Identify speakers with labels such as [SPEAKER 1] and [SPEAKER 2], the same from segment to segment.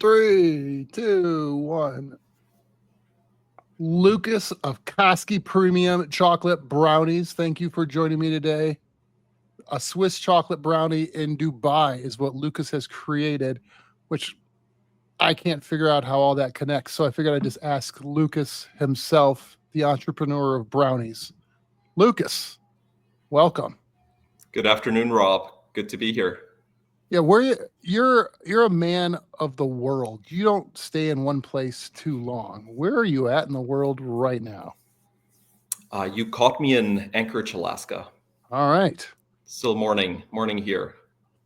[SPEAKER 1] 3, 2, 1. Lukas of Kaskii Premium Chocolate Brownies. Thank you for joining me today. A Swiss chocolate brownie in Dubai is what Lukas has created, which I can't figure out how all that connects. So I figured I'd just ask Lukas himself, the entrepreneur of brownies. Lukas, welcome.
[SPEAKER 2] Good afternoon, Rob. Good to be here.
[SPEAKER 1] Yeah, you're a man of the world. You don't stay in one place too long. Where are you at in the world right now?
[SPEAKER 2] You caught me in Anchorage, Alaska.
[SPEAKER 1] All right.
[SPEAKER 2] Still morning here.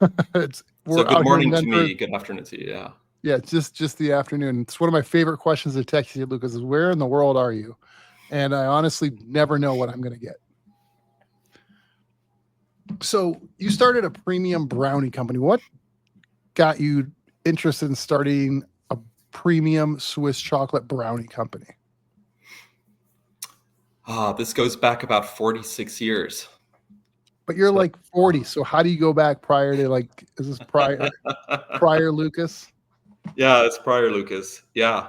[SPEAKER 1] We're
[SPEAKER 2] so good
[SPEAKER 1] out
[SPEAKER 2] morning
[SPEAKER 1] here in
[SPEAKER 2] to
[SPEAKER 1] Denver.
[SPEAKER 2] me. Good afternoon to you. Yeah.
[SPEAKER 1] Yeah, it's just the afternoon. It's one of my favorite questions to text you, Lukas, is where in the world are you? And I honestly never know what I'm going to get. So you started a premium brownie company. What got you interested in starting a premium Swiss chocolate brownie company?
[SPEAKER 2] This goes back about 46 years.
[SPEAKER 1] But you're like 40, so how do you go back prior to is this prior Lukas?
[SPEAKER 2] Yeah, it's prior Lukas. Yeah.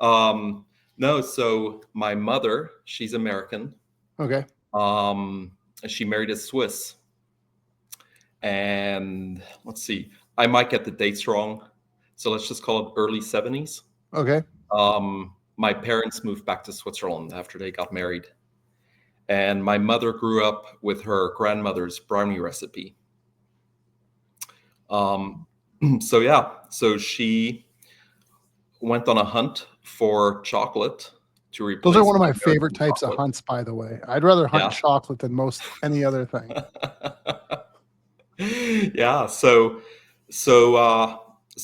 [SPEAKER 2] No, so my mother, she's American.
[SPEAKER 1] Okay.
[SPEAKER 2] She married a Swiss. And let's see, I might get the dates wrong. So let's just call it early 70s.
[SPEAKER 1] Okay.
[SPEAKER 2] My parents moved back to Switzerland after they got married. And my mother grew up with her grandmother's brownie recipe. So she went on a hunt for chocolate to replace.
[SPEAKER 1] Those are one of my favorite types of hunts, by the way. I'd rather hunt chocolate than most any other thing.
[SPEAKER 2] Yeah. So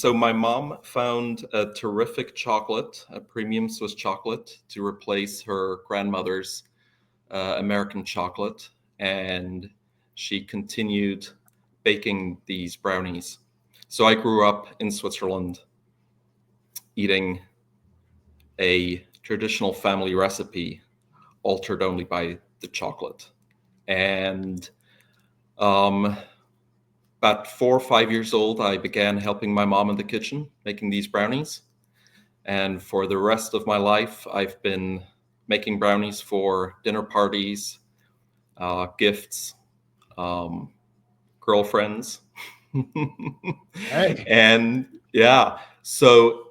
[SPEAKER 2] my mom found a terrific chocolate, a premium Swiss chocolate, to replace her grandmother's American chocolate, and she continued baking these brownies. So I grew up in Switzerland eating a traditional family recipe altered only by the chocolate. And about 4 or 5 years old, I began helping my mom in the kitchen making these brownies. And for the rest of my life, I've been making brownies for dinner parties, gifts, girlfriends.
[SPEAKER 1] Hey.
[SPEAKER 2] And yeah, so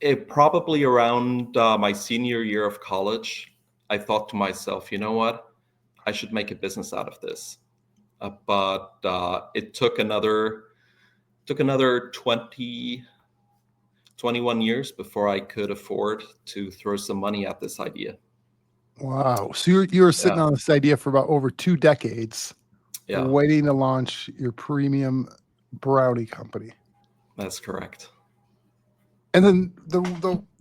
[SPEAKER 2] it probably around my senior year of college, I thought to myself, you know what, I should make a business out of this. But it took another 21 years before I could afford to throw some money at this idea.
[SPEAKER 1] Wow. So you were sitting on this idea for about over 2 decades, waiting to launch your premium brownie company.
[SPEAKER 2] That's correct.
[SPEAKER 1] And then the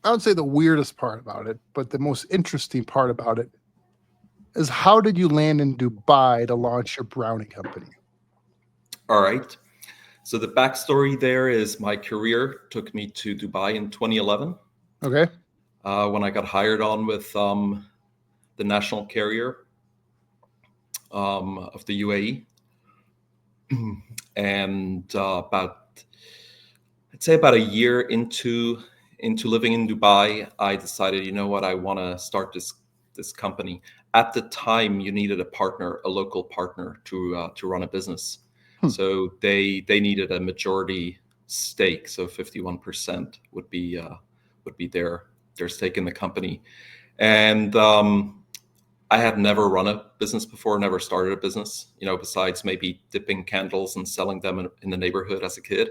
[SPEAKER 1] I would say the weirdest part about it, but the most interesting part about it is, how did you land in Dubai to launch your brownie company?
[SPEAKER 2] All right. So the backstory there is my career took me to Dubai in 2011.
[SPEAKER 1] Okay.
[SPEAKER 2] When I got hired on with the national carrier of the UAE. And I'd say about a year into living in Dubai, I decided, you know what, I want to start this company. At the time, you needed a local partner to run a business. So they needed a majority stake, so 51% would be their stake in the company. And I had never run a business before, never started a business, besides maybe dipping candles and selling them in the neighborhood as a kid.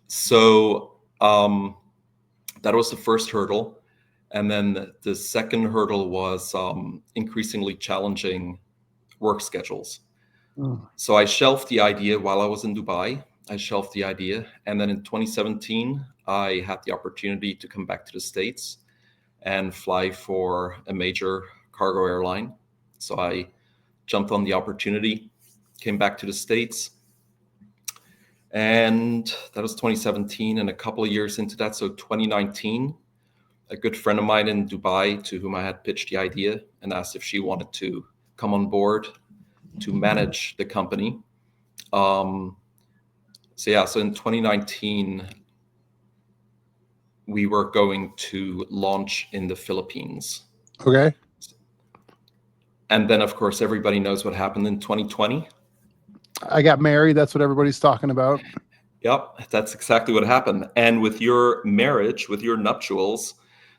[SPEAKER 2] So that was the first hurdle. And then the second hurdle was increasingly challenging work schedules. So I shelved the idea while I was in Dubai. And then in 2017, I had the opportunity to come back to the States and fly for a major cargo airline. So I jumped on the opportunity, came back to the States. And that was 2017. And a couple of years into that, so 2019, a good friend of mine in Dubai, to whom I had pitched the idea and asked if she wanted to come on board to manage the company, So in 2019, we were going to launch in the Philippines.
[SPEAKER 1] Okay.
[SPEAKER 2] And then, of course, everybody knows what happened in 2020.
[SPEAKER 1] I got married. That's what everybody's talking about.
[SPEAKER 2] Yep, that's exactly what happened. And with your marriage, with your nuptials,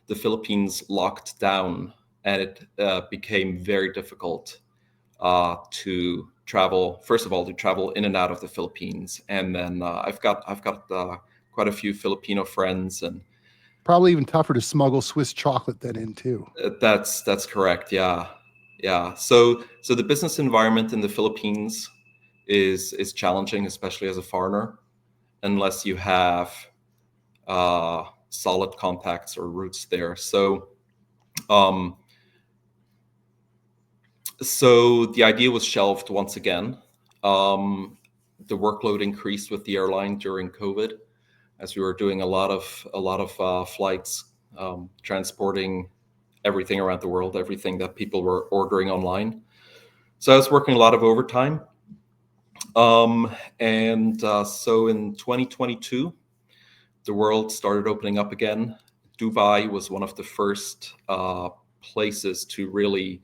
[SPEAKER 2] the Philippines locked down, and it became very difficult to travel. First of all, to travel in and out of the Philippines, and then I've got quite a few Filipino friends, and
[SPEAKER 1] Probably even tougher to smuggle Swiss chocolate then in too.
[SPEAKER 2] that's correct. Yeah. So the business environment in the Philippines is challenging, especially as a foreigner, unless you have solid contacts or roots there. So the idea was shelved once again. The workload increased with the airline during COVID, as we were doing a lot of flights, transporting everything around the world, everything that people were ordering online. So I was working a lot of overtime. So in 2022, the world started opening up again. Dubai was one of the first places to really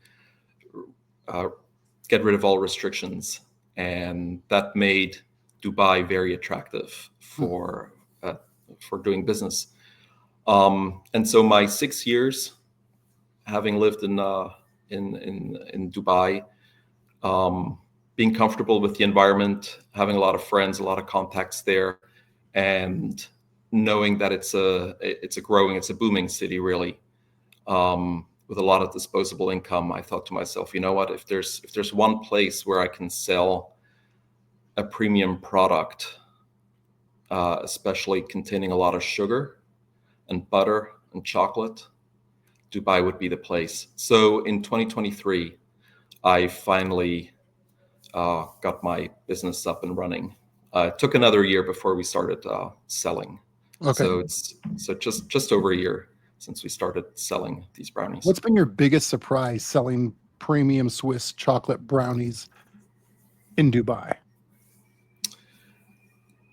[SPEAKER 2] get rid of all restrictions, and that made Dubai very attractive for doing business. And so my 6 years, having lived in Dubai, being comfortable with the environment, having a lot of friends, a lot of contacts there, and knowing that it's a booming city, really, with a lot of disposable income, I thought to myself, you know what, if there's one place where I can sell a premium product, especially containing a lot of sugar and butter and chocolate, Dubai would be the place. So in 2023, I finally got my business up and running. It took another year before we started selling.
[SPEAKER 1] Okay.
[SPEAKER 2] So it's just over a year since we started selling these brownies.
[SPEAKER 1] What's been your biggest surprise selling premium Swiss chocolate brownies in Dubai?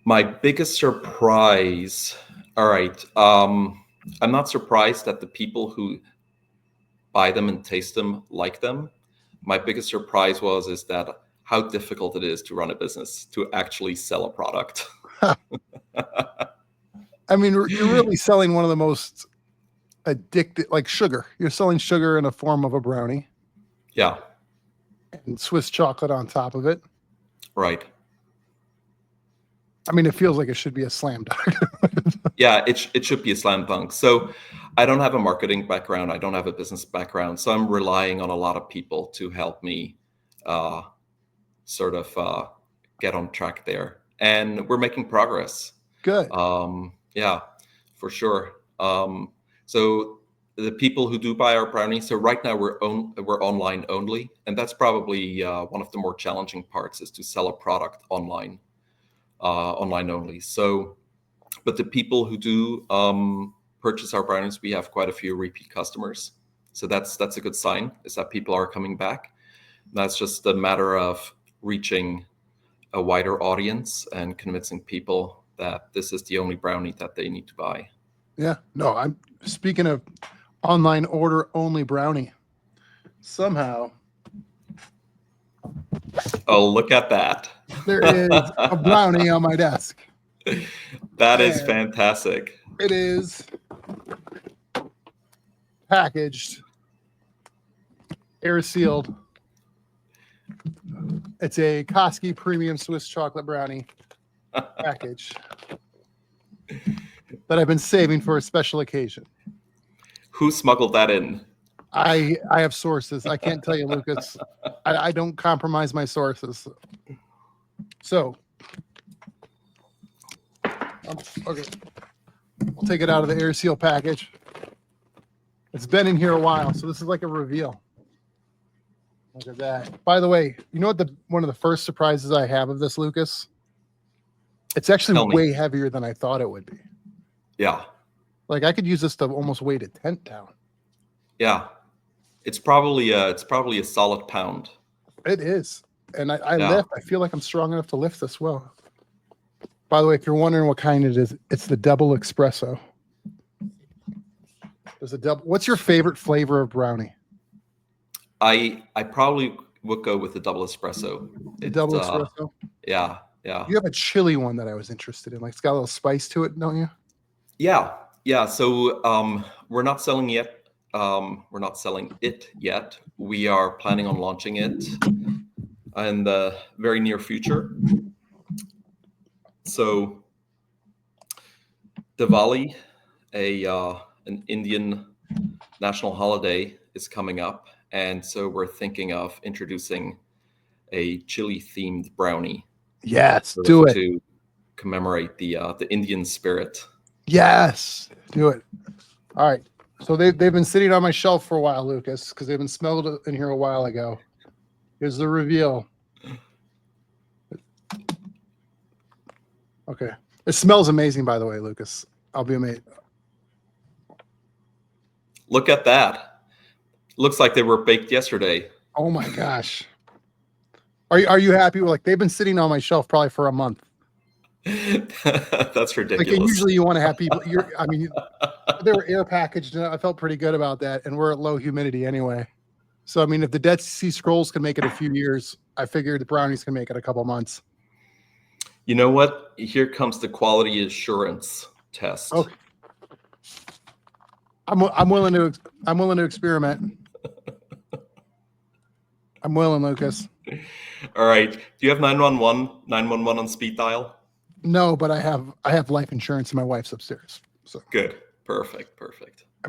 [SPEAKER 2] My biggest surprise, all right. I'm not surprised that the people who buy them and taste them like them. My biggest surprise is that how difficult it is to run a business, to actually sell a product.
[SPEAKER 1] I mean, you're really selling one of the most addictive, like sugar. You're selling sugar in a form of a brownie.
[SPEAKER 2] Yeah.
[SPEAKER 1] And Swiss chocolate on top of it.
[SPEAKER 2] Right.
[SPEAKER 1] I mean, it feels like it should be a slam dunk.
[SPEAKER 2] Yeah, it should be a slam dunk. So I don't have a marketing background. I don't have a business background. So I'm relying on a lot of people to help me get on track there. And we're making progress.
[SPEAKER 1] Good.
[SPEAKER 2] Yeah, for sure. So the people who do buy our brownies, so right now we're online only. And that's probably one of the more challenging parts, is to sell a product online only. So, but the people who do purchase our brownies, we have quite a few repeat customers. So that's a good sign, is that people are coming back. That's just a matter of reaching a wider audience and convincing people that this is the only brownie that they need to buy.
[SPEAKER 1] Yeah. No, I'm speaking of online order only brownie. Somehow.
[SPEAKER 2] Oh, look at that.
[SPEAKER 1] There is a brownie on my desk.
[SPEAKER 2] That is fantastic.
[SPEAKER 1] It is packaged, air sealed. It's a Kaskii Premium Swiss chocolate brownie package that I've been saving for a special occasion.
[SPEAKER 2] Who smuggled that in?
[SPEAKER 1] I have sources. I can't tell you, Lukas. I don't compromise my sources. So, okay, we'll take it out of the air seal package. It's been in here a while, so this is like a reveal. Look at that. By the way, you know what one of the first surprises I have of this, Lukas? It's actually way heavier than I thought it would be.
[SPEAKER 2] Yeah.
[SPEAKER 1] Like I could use this to almost weight a tent down.
[SPEAKER 2] Yeah. It's probably a solid pound.
[SPEAKER 1] It is. And I lift. I feel like I'm strong enough to lift this well. By the way, if you're wondering what kind it is, it's the double espresso. There's a double. What's your favorite flavor of brownie?
[SPEAKER 2] I probably would go with the double espresso.
[SPEAKER 1] Double espresso?
[SPEAKER 2] Yeah.
[SPEAKER 1] You have a chili one that I was interested in. Like, it's got a little spice to it, don't you?
[SPEAKER 2] Yeah. So we're not selling yet. We're not selling it yet. We are planning on launching it in the very near future. So Diwali, an Indian national holiday, is coming up, and so we're thinking of introducing a chili-themed brownie.
[SPEAKER 1] Yes, do it
[SPEAKER 2] to commemorate the Indian spirit.
[SPEAKER 1] Yes, do it. All right. So they've been sitting on my shelf for a while, Lucas, because they've been smelled in here a while ago. Here's the reveal. Okay. It smells amazing, by the way, Lucas. I'll be amazed.
[SPEAKER 2] Look at that. Looks like they were baked yesterday.
[SPEAKER 1] Oh my gosh. Are you happy? Like, they've been sitting on my shelf probably for a month.
[SPEAKER 2] That's ridiculous.
[SPEAKER 1] Like, usually you want to have people. They were air packaged, and I felt pretty good about that. And we're at low humidity anyway. So I mean, if the Dead Sea Scrolls can make it a few years, I figured the brownies can make it a couple months.
[SPEAKER 2] You know what? Here comes the quality assurance test.
[SPEAKER 1] Okay. I'm willing to experiment. I'm willing, Lucas.
[SPEAKER 2] All right. Do you have 911 on speed dial?
[SPEAKER 1] No, but I have life insurance, and my wife's upstairs. So
[SPEAKER 2] good. Perfect.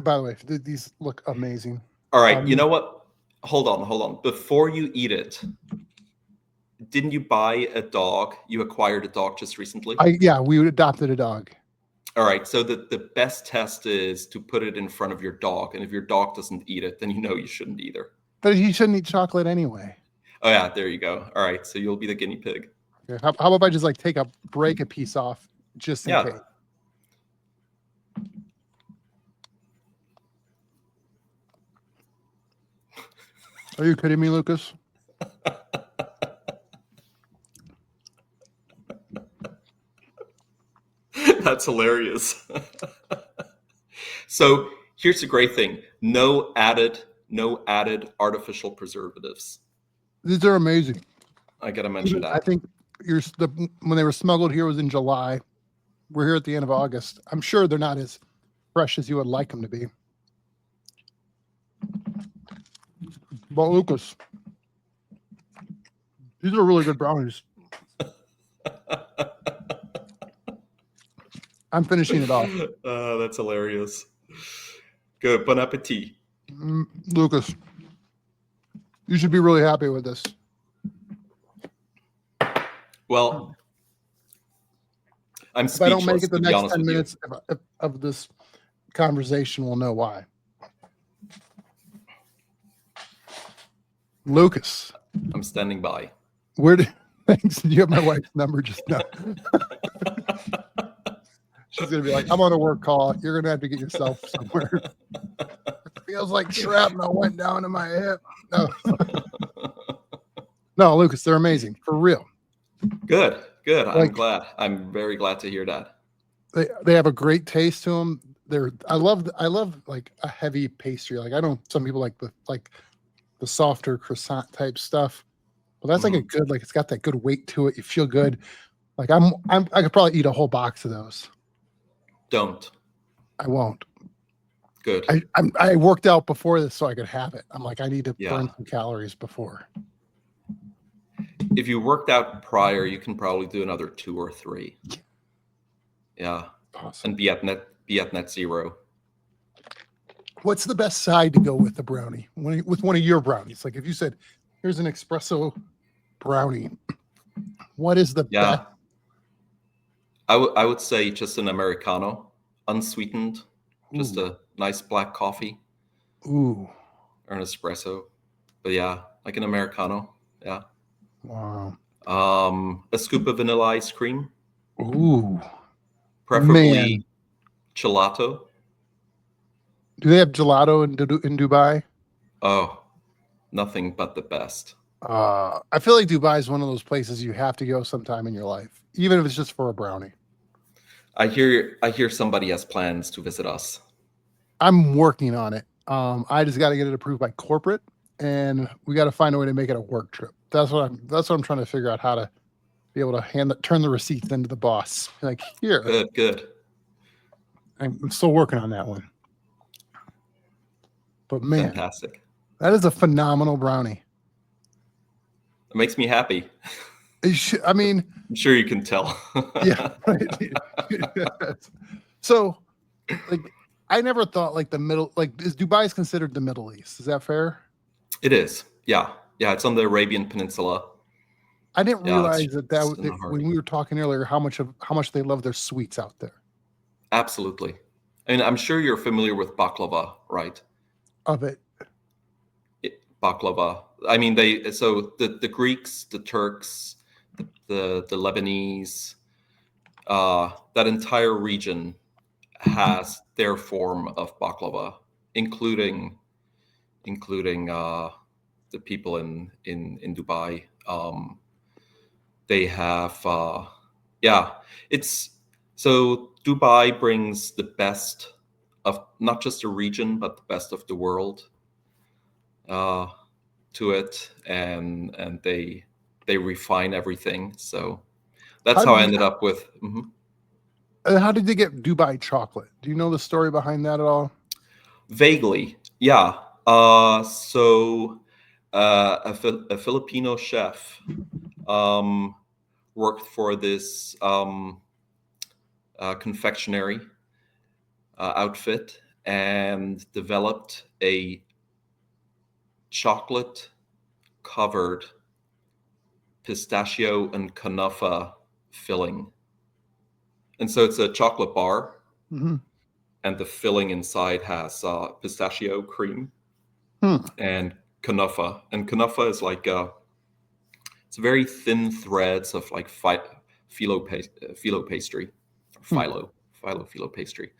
[SPEAKER 1] By the way, these look amazing.
[SPEAKER 2] All right. You know what? Hold on. Before you eat it, didn't you buy a dog? You acquired a dog just recently?
[SPEAKER 1] Yeah, we adopted a dog.
[SPEAKER 2] All right. So the best test is to put it in front of your dog. And if your dog doesn't eat it, then you know you shouldn't either.
[SPEAKER 1] But you shouldn't eat chocolate anyway.
[SPEAKER 2] Oh, yeah. There you go. All right. So you'll be the guinea pig.
[SPEAKER 1] Okay. How about if I just break a piece off just in case? Are you kidding me, Lucas?
[SPEAKER 2] That's hilarious. So here's the great thing. No added artificial preservatives.
[SPEAKER 1] These are amazing.
[SPEAKER 2] I got to mention that.
[SPEAKER 1] I think when they were smuggled here was in July. We're here at the end of August. I'm sure they're not as fresh as you would like them to be. But Lucas, these are really good brownies. I'm finishing it off.
[SPEAKER 2] That's hilarious. Good. Bon appetit.
[SPEAKER 1] Lucas, you should be really happy with this.
[SPEAKER 2] Well, I'm speechless.
[SPEAKER 1] If I don't make it the next 10 minutes of this conversation, we'll know why. Lucas.
[SPEAKER 2] I'm standing by.
[SPEAKER 1] Thanks. You have my wife's number just now. She's going to be like, I'm on a work call. You're going to have to get yourself somewhere. It feels like shrapnel went down to my hip. No, Lucas, they're amazing. For real.
[SPEAKER 2] Good. I'm glad. I'm very glad to hear that.
[SPEAKER 1] They have a great taste to them. I love like a heavy pastry. Like, some people like the softer croissant type stuff. Well, that's like a good, like, it's got that good weight to it. You feel good. Like I could probably eat a whole box of those.
[SPEAKER 2] Don't.
[SPEAKER 1] I won't.
[SPEAKER 2] Good.
[SPEAKER 1] I worked out before this so I could have it. I'm like, I need to burn some calories before.
[SPEAKER 2] If you worked out prior, you can probably do another 2 or 3. Yeah.
[SPEAKER 1] Awesome.
[SPEAKER 2] And be at net zero.
[SPEAKER 1] What's the best side to go with the brownie? With one of your brownies? Like, if you said, here's an espresso brownie, what is the best?
[SPEAKER 2] I would say just an Americano, unsweetened, just a nice black coffee.
[SPEAKER 1] Ooh.
[SPEAKER 2] Or an espresso. But yeah, like an Americano. Yeah.
[SPEAKER 1] Wow.
[SPEAKER 2] A scoop of vanilla ice cream.
[SPEAKER 1] Ooh.
[SPEAKER 2] Preferably gelato.
[SPEAKER 1] Do they have gelato in Dubai?
[SPEAKER 2] Oh, nothing but the best.
[SPEAKER 1] I feel like Dubai is one of those places you have to go sometime in your life, even if it's just for a brownie.
[SPEAKER 2] I hear somebody has plans to visit us.
[SPEAKER 1] I'm working on it. I just got to get it approved by corporate, and we got to find a way to make it a work trip. That's what I'm trying to figure out, how to be able to turn the receipts into the boss. Like, here.
[SPEAKER 2] Good.
[SPEAKER 1] I'm still working on that one. But man,
[SPEAKER 2] fantastic.
[SPEAKER 1] That is a phenomenal brownie.
[SPEAKER 2] It makes me happy.
[SPEAKER 1] I mean,
[SPEAKER 2] I'm sure you can tell.
[SPEAKER 1] Yeah. Right. So, like, I never thought like is Dubai considered the Middle East? Is that fair?
[SPEAKER 2] It is. Yeah. It's on the Arabian Peninsula.
[SPEAKER 1] I didn't realize that when we were talking earlier, how much they love their sweets out there.
[SPEAKER 2] Absolutely. I mean, I'm sure you're familiar with baklava, right?
[SPEAKER 1] Of it.
[SPEAKER 2] Baklava. I mean, the Greeks, the Turks, the Lebanese, that entire region has their form of baklava, including the people in Dubai. They have it's so Dubai brings the best of not just the region but the best of the world to it, and they refine everything. So that's how I ended up with.
[SPEAKER 1] How did they get Dubai chocolate? Do you know the story behind that at all?
[SPEAKER 2] Vaguely, yeah. So a Filipino chef worked for this confectionery outfit and developed a chocolate covered pistachio and kunafa filling. And so it's a chocolate bar, and the filling inside has pistachio cream and kunafa. And kunafa is like it's very thin threads of like phyllo pastry, phyllo pastry.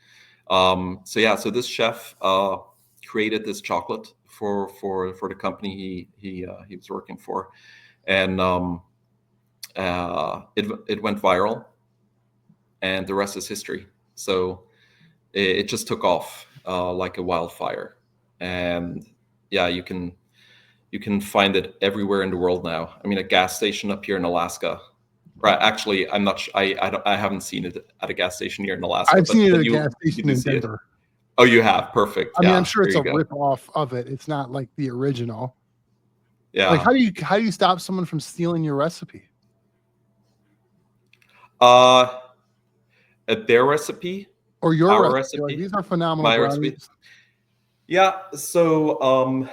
[SPEAKER 2] So this chef created this chocolate for the company he was working for, and it went viral, and the rest is history. So it just took off like a wildfire, and you can find it everywhere in the world now. I mean, a gas station up here in Alaska. Right. Actually, I'm not. I haven't seen it at a gas station here in Alaska.
[SPEAKER 1] I've seen it at a gas station in Denver.
[SPEAKER 2] Oh, you have? Perfect.
[SPEAKER 1] I mean, I'm sure it's a rip-off of it. It's not like the original.
[SPEAKER 2] Yeah.
[SPEAKER 1] Like, how do you stop someone from stealing your recipe?
[SPEAKER 2] Their recipe
[SPEAKER 1] or your recipe? Like, these are phenomenal.
[SPEAKER 2] My recipe. Yeah. So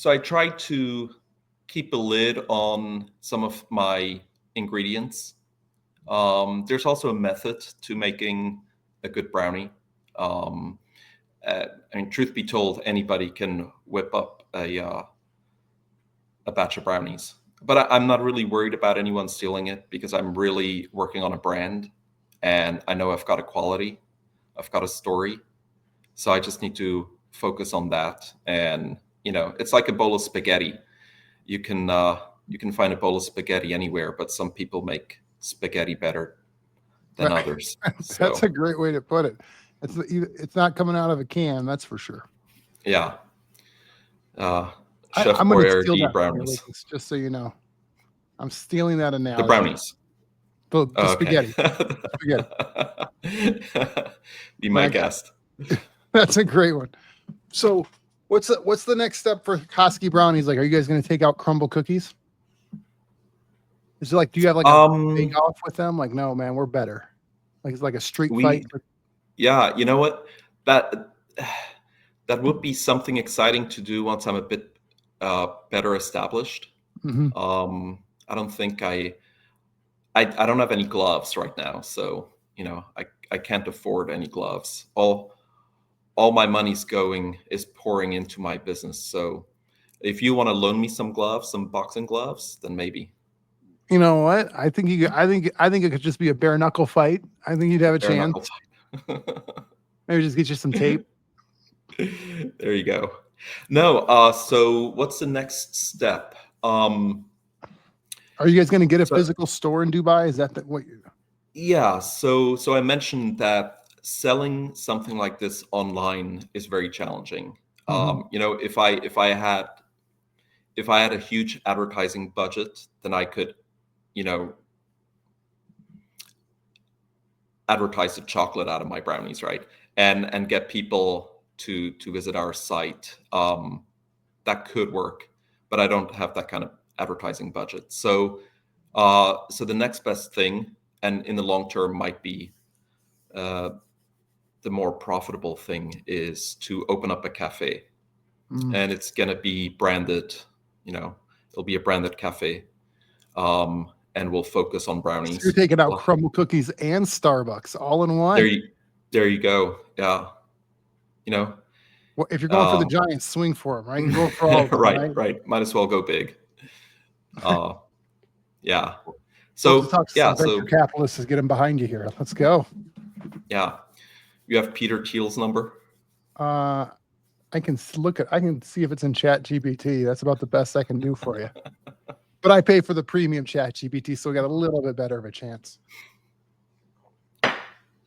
[SPEAKER 2] I try to keep a lid on some of my ingredients. There's also a method to making a good brownie. I mean, truth be told, anybody can whip up a batch of brownies, but I'm not really worried about anyone stealing it because I'm really working on a brand, and I know I've got a quality, I've got a story, so I just need to focus on that. And it's like a bowl of spaghetti. You can find a bowl of spaghetti anywhere, but some people make spaghetti better than others.
[SPEAKER 1] That's a great way to put it. It's not coming out of a can, that's for sure.
[SPEAKER 2] Yeah. Chef Boyardee brownies.
[SPEAKER 1] Just so you know, I'm stealing that analogy.
[SPEAKER 2] The brownies.
[SPEAKER 1] The spaghetti.
[SPEAKER 2] Spaghetti. Be my guest.
[SPEAKER 1] That's a great one. So, what's the next step for Kaskii Brownies? Like, are you guys going to take out crumble cookies? Is it like, do you have like a bake off with them? Like, no, man, we're better. Like, it's like a street fight.
[SPEAKER 2] Yeah, you know what? That would be something exciting to do once I'm a bit better established. I don't think I don't have any gloves right now, so I can't afford any gloves. All my money's is pouring into my business. So if you want to loan me some gloves, some boxing gloves, then maybe.
[SPEAKER 1] You know what? I think it could just be a bare knuckle fight. I think you'd have a chance. Maybe just get you some tape.
[SPEAKER 2] There you go. No. So what's the next step?
[SPEAKER 1] Are you guys going to get a
[SPEAKER 2] So-
[SPEAKER 1] physical store in Dubai? Is that what you?
[SPEAKER 2] Yeah. So I mentioned that selling something like this online is very challenging.
[SPEAKER 1] Mhm.
[SPEAKER 2] If I had a huge advertising budget, then I could, advertise the chocolate out of my brownies, right? And get people to visit our site. That could work, but I don't have that kind of advertising budget. So the next best thing, and in the long term might be the more profitable thing, is to open up a cafe.
[SPEAKER 1] Mm.
[SPEAKER 2] And it's going to be branded, it'll be a branded cafe. And we'll focus on
[SPEAKER 1] So
[SPEAKER 2] brownies.
[SPEAKER 1] you're taking out
[SPEAKER 2] Well,
[SPEAKER 1] crumble cookies and Starbucks all in one.
[SPEAKER 2] there you go. Yeah.
[SPEAKER 1] Well, if you're going for the Giants, swing for them, right? You're going for all of them,
[SPEAKER 2] right. Might as well go big. Yeah.
[SPEAKER 1] We'll have to talk to
[SPEAKER 2] yeah.
[SPEAKER 1] some venture capitalists to get them behind you here. Let's go.
[SPEAKER 2] Yeah. You have Peter Thiel's number?
[SPEAKER 1] I can see if it's in Chat GPT. That's about the best I can do for you. But I pay for the premium Chat GPT, so we got a little bit better of a chance.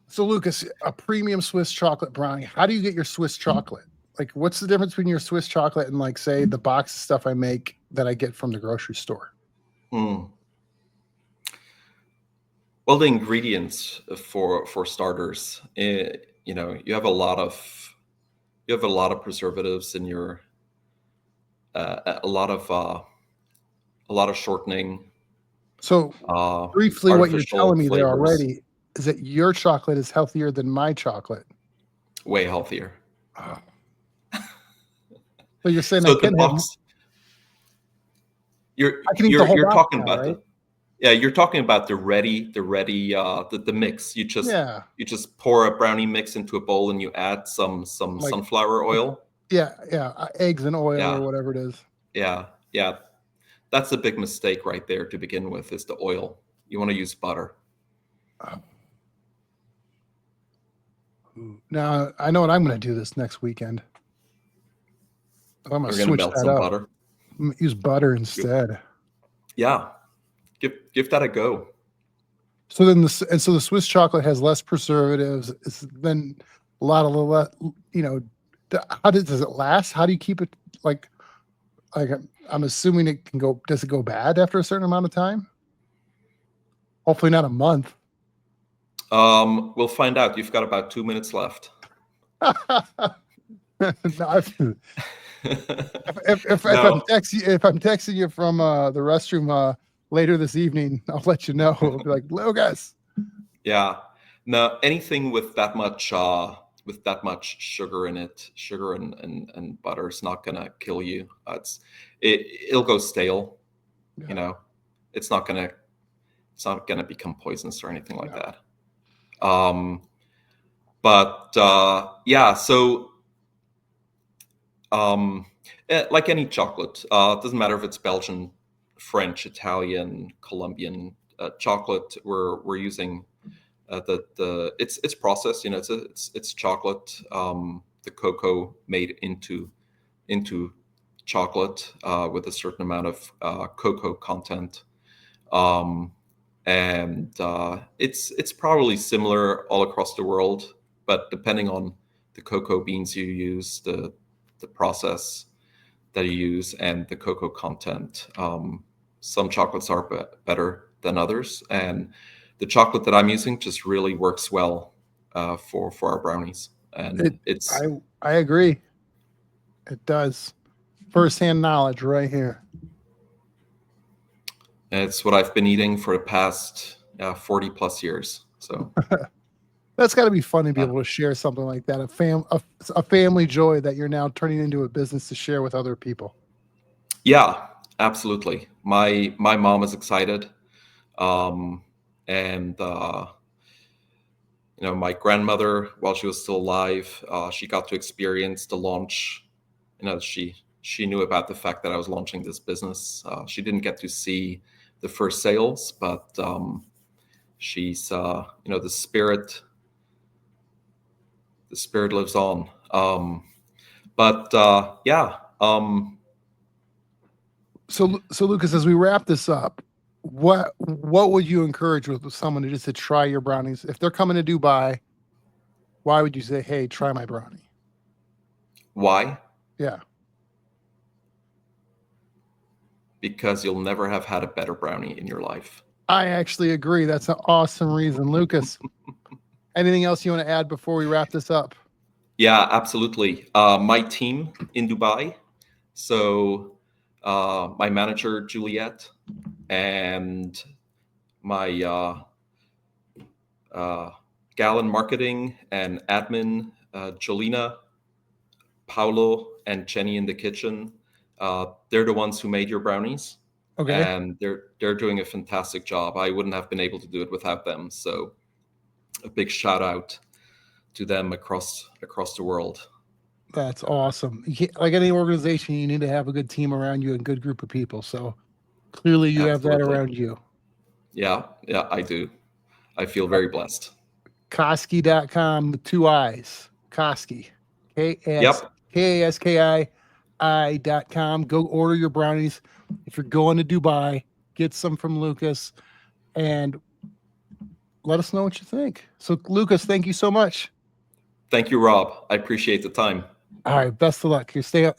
[SPEAKER 1] So Lucas, a premium Swiss chocolate brownie. How do you get your Swiss chocolate? Like, what's the difference between your Swiss chocolate and, like, say, the box of stuff I make that I get from the grocery store?
[SPEAKER 2] Well, the ingredients for starters, you have a lot of preservatives in your, a lot of shortening.
[SPEAKER 1] So briefly, what you're telling me
[SPEAKER 2] flavors.
[SPEAKER 1] there already is that your chocolate is healthier than my chocolate.
[SPEAKER 2] Way healthier.
[SPEAKER 1] So you're saying
[SPEAKER 2] So
[SPEAKER 1] I can
[SPEAKER 2] the
[SPEAKER 1] have.
[SPEAKER 2] box,
[SPEAKER 1] I can eat the whole
[SPEAKER 2] you're
[SPEAKER 1] box
[SPEAKER 2] talking
[SPEAKER 1] now,
[SPEAKER 2] about
[SPEAKER 1] right?
[SPEAKER 2] you're talking about the ready, the mix. You just pour a brownie mix into a bowl and you add some
[SPEAKER 1] Like-
[SPEAKER 2] sunflower oil.
[SPEAKER 1] Yeah, eggs and oil
[SPEAKER 2] Yeah.
[SPEAKER 1] or whatever it is.
[SPEAKER 2] Yeah. That's a big mistake right there to begin with, is the oil. You want to use butter.
[SPEAKER 1] Now I know what I'm going to do this next weekend. I'm going to switch
[SPEAKER 2] melt
[SPEAKER 1] that
[SPEAKER 2] some
[SPEAKER 1] up.
[SPEAKER 2] butter.
[SPEAKER 1] Use butter instead.
[SPEAKER 2] Yeah. Give that a go.
[SPEAKER 1] So then the Swiss chocolate has less preservatives. It's then a lot of how does it last? How do you keep it like I'm assuming it can go, does it go bad after a certain amount of time? Hopefully not a month.
[SPEAKER 2] We'll find out. You've got about 2 minutes left.
[SPEAKER 1] No, if I'm texting you from the restroom later this evening, I'll let you know. I'll be like, Lukas.
[SPEAKER 2] Yeah. No, anything with that much sugar in it, sugar and butter, is not gonna kill you. It'll go stale.
[SPEAKER 1] Yeah.
[SPEAKER 2] It's not gonna become poisonous or anything like that. Yeah. So like any chocolate, it doesn't matter if it's Belgian, French, Italian, Colombian chocolate. We're using it's processed. It's chocolate, the cocoa made into chocolate with a certain amount of cocoa content, and it's probably similar all across the world, but depending on the cocoa beans you use, the process that you use, and the cocoa content, some chocolates are better than others, and the chocolate that I'm using just really works well for our brownies. And
[SPEAKER 1] I agree. It does. First-hand knowledge right here.
[SPEAKER 2] It's what I've been eating for the past 40 plus years. So
[SPEAKER 1] that's got to be fun to be able to share something like that. A family joy that you're now turning into a business to share with other people.
[SPEAKER 2] Yeah, absolutely. My mom is excited. And my grandmother, while she was still alive, she got to experience the launch. She knew about the fact that I was launching this business. She didn't get to see the first sales, but she's the spirit lives on. But yeah.
[SPEAKER 1] So Lucas, as we wrap this up, what would you encourage with someone to try your brownies? If they're coming to Dubai, why would you say, hey, try my brownie?
[SPEAKER 2] Why?
[SPEAKER 1] Yeah.
[SPEAKER 2] Because you'll never have had a better brownie in your life.
[SPEAKER 1] I actually agree. That's an awesome reason. Lucas, anything else you want to add before we wrap this up?
[SPEAKER 2] Yeah, absolutely. My team in Dubai. So my manager, Juliet, and my gal in marketing and admin, Jolina, Paulo, and Jenny in the kitchen. They're the ones who made your brownies.
[SPEAKER 1] Okay.
[SPEAKER 2] And they're doing a fantastic job. I wouldn't have been able to do it without them. So a big shout out to them across the world.
[SPEAKER 1] That's awesome. Like any organization, you need to have a good team around you and a good group of people. So clearly you have that around you.
[SPEAKER 2] Yeah, I do. I feel very blessed.
[SPEAKER 1] Kaskii.com with 2 I's. Kaskii. Kaskii.com. Go order your brownies. If you're going to Dubai, get some from Lucas and let us know what you think. So Lucas, thank you so much.
[SPEAKER 2] Thank you, Rob. I appreciate the time.
[SPEAKER 1] All right. Best of luck. You stay